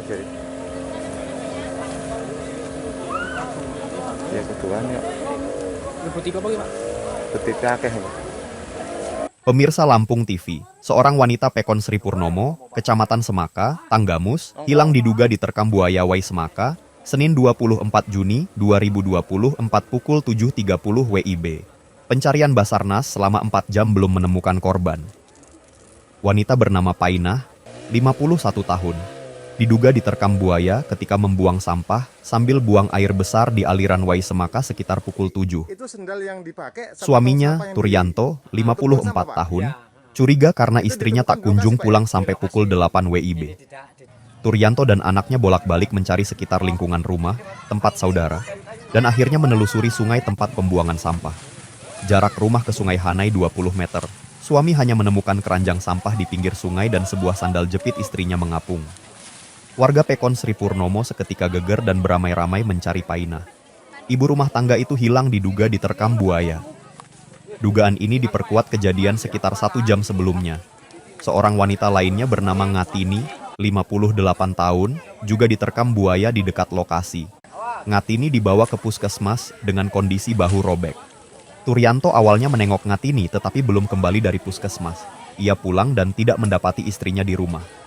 Oke. Ya kebetulan ya. Putih apa Pak? Petitnya akeh, Pak. Pemirsa Lampung TV, seorang wanita Pekon Sri Purnomo, Kecamatan Semaka, Tanggamus, hilang diduga diterkam buaya Wai Semaka, Senin 24 Juni 2024 pukul 7.30 WIB. Pencarian Basarnas selama 4 jam belum menemukan korban. Wanita bernama Painah, 51 tahun. Diduga diterkam buaya ketika membuang sampah sambil buang air besar di aliran Wai Semaka sekitar pukul 7. Itu sendal yang dipakai sama Suaminya, tong sampah yang Turyanto, di- 54 Pak? tahun, curiga karena istrinya tak kunjung pulang sampai pukul 8 WIB. Turyanto dan anaknya bolak-balik mencari sekitar lingkungan rumah, tempat saudara, dan akhirnya menelusuri sungai tempat pembuangan sampah. Jarak rumah ke Sungai Hanai 20 meter. Suami hanya menemukan keranjang sampah di pinggir sungai dan sebuah sandal jepit istrinya mengapung. Warga Pekon Sri Purnomo seketika geger dan beramai-ramai mencari Painah. Ibu rumah tangga itu hilang diduga diterkam buaya. Dugaan ini diperkuat kejadian sekitar 1 jam sebelumnya. Seorang wanita lainnya bernama Ngatini, 58 tahun, juga diterkam buaya di dekat lokasi. Ngatini dibawa ke puskesmas dengan kondisi bahu robek. Turyanto awalnya menengok Ngatini tetapi belum kembali dari puskesmas. Ia pulang dan tidak mendapati istrinya di rumah.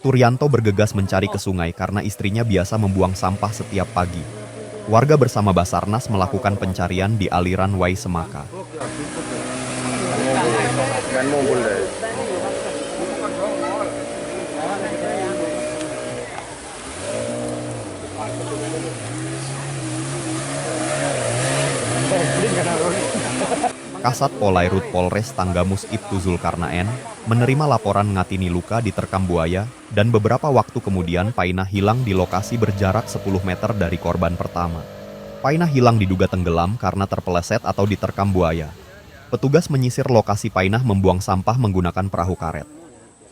Turyanto bergegas mencari ke sungai karena istrinya biasa membuang sampah setiap pagi. Warga bersama Basarnas melakukan pencarian di aliran Wai Semaka. Kan mumpul deh. Kasat Polairut Polres Tanggamus Ibtu Zulkarnaen menerima laporan Ngatini luka diterkam buaya dan beberapa waktu kemudian Painah hilang di lokasi berjarak 10 meter dari korban pertama. Painah hilang diduga tenggelam karena terpeleset atau diterkam buaya. Petugas menyisir lokasi Painah membuang sampah menggunakan perahu karet.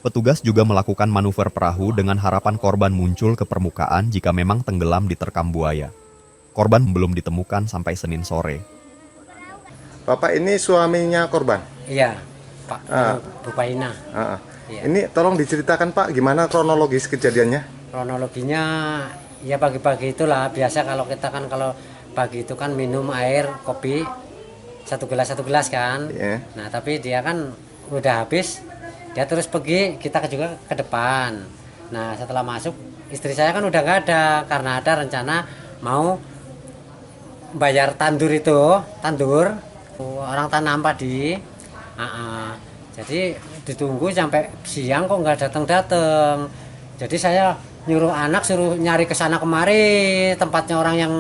Petugas juga melakukan manuver perahu dengan harapan korban muncul ke permukaan jika memang tenggelam diterkam buaya. Korban belum ditemukan sampai Senin sore. Bapak ini suaminya korban. Iya, Pak. Ah. Bu Painah. Ah, ah. Iya. Ini tolong diceritakan Pak, gimana kronologis kejadiannya? Kronologinya ya pagi-pagi itulah biasa kalau kita kan kalau pagi itu kan minum air kopi satu gelas kan. Iya. Nah tapi dia kan udah habis, dia terus pergi, kita juga ke depan. Nah setelah masuk istri saya kan udah nggak ada karena ada rencana mau bayar tandur orang tanam padi. Jadi ditunggu sampai siang kok nggak datang. Jadi saya nyuruh anak suruh nyari ke sana kemari tempatnya orang yang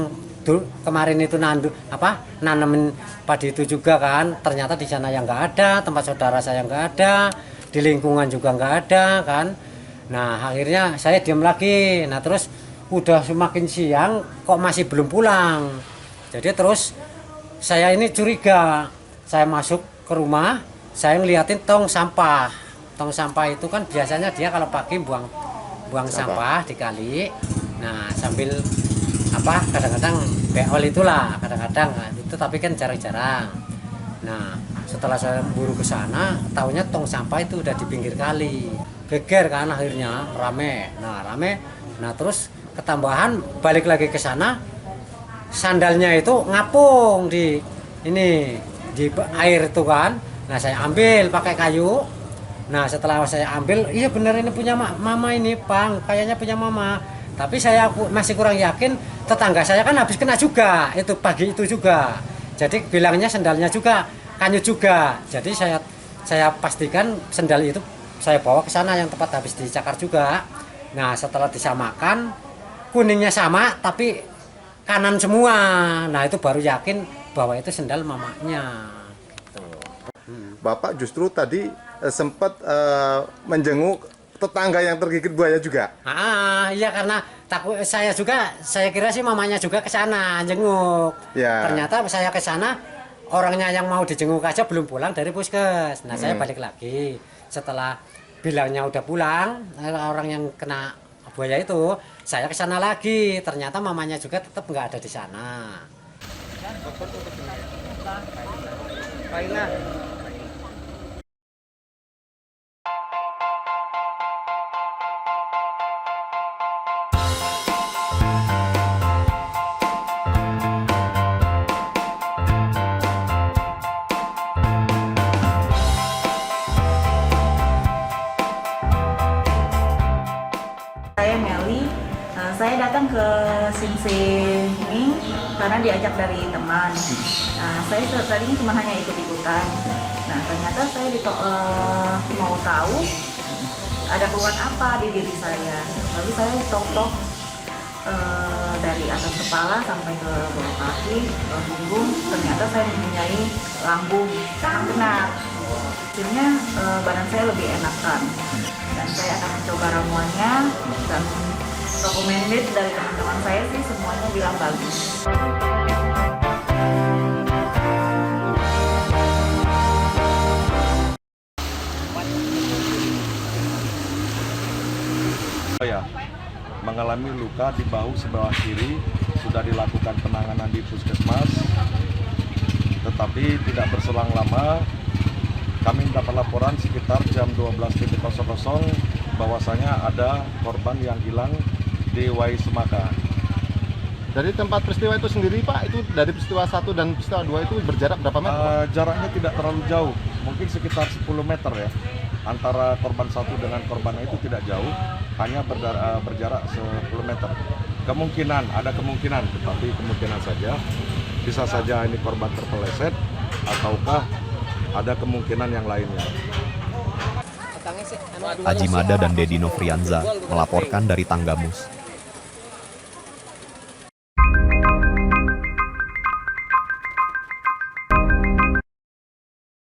kemarin itu nanemin padi itu juga kan. Ternyata di sana yang nggak ada, tempat saudara saya nggak ada, di lingkungan juga nggak ada kan. Nah akhirnya saya diam lagi. Nah terus udah semakin siang kok masih belum pulang. Jadi terus saya ini curiga, saya masuk ke rumah, saya ngeliatin tong sampah. Tong sampah itu kan biasanya dia kalau pagi buang sampah di kali. Nah sambil kadang-kadang beol itulah, kadang-kadang itu tapi kan jarang-jarang. Nah setelah saya buru ke sana, taunya tong sampah itu udah di pinggir kali. Geger kan akhirnya rame. Nah terus ketambahan balik lagi ke sana. Sandalnya itu ngapung di air itu kan. Nah saya ambil pakai kayu. Nah setelah saya ambil, iya bener ini punya mama ini Bang, kayaknya punya mama. Tapi saya masih kurang yakin, tetangga saya kan habis kena juga itu pagi itu juga. Jadi bilangnya sandalnya juga kanyu juga. Jadi saya pastikan sandal itu saya bawa ke sana yang tempat habis dicakar juga. Nah setelah disamakan, kuningnya sama tapi kanan semua. Nah itu baru yakin bahwa itu sendal mamanya. Gitu. Bapak justru tadi sempat menjenguk tetangga yang tergigit buaya juga. Iya karena saya kira sih mamanya juga ke sana jenguk. Ya. Ternyata saya ke sana orangnya yang mau dijenguk aja belum pulang dari puskes. Nah saya balik lagi setelah bilangnya udah pulang orang yang kena buaya itu, saya ke sana lagi. Ternyata mamanya juga tetap nggak ada di sana. Painah. datang ke sini karena diajak dari teman. Nah, saya tadinya cuma hanya ikut-ikutan. Nah, ternyata saya mau tahu ada keluhan apa di diri saya. Lalu saya tok-tok dari atas kepala sampai ke bawah kaki, ke punggung. Ternyata saya mempunyai lambung yang benar. Akhirnya badan saya lebih enakan. Dan saya akan mencoba ramuannya dan recommended dari teman-teman saya sih semuanya bilang bagus. Ya, mengalami luka di bahu sebelah kiri, sudah dilakukan penanganan di puskesmas, tetapi tidak berselang lama kami mendapat laporan sekitar jam 12.00 bahwasanya ada korban yang hilang di Wai Semaka. Dari tempat peristiwa itu sendiri Pak, itu dari peristiwa 1 dan peristiwa 2 itu berjarak berapa meter? Jaraknya tidak terlalu jauh, mungkin sekitar 10 meter ya. Antara korban satu dengan korban itu tidak jauh, hanya berjarak 10 meter. Ada kemungkinan, tetapi kemungkinan saja, bisa saja ini korban terpeleset, ataukah ada kemungkinan yang lainnya. Haji Mada dan Dedi Nofrianza melaporkan dari Tanggamus.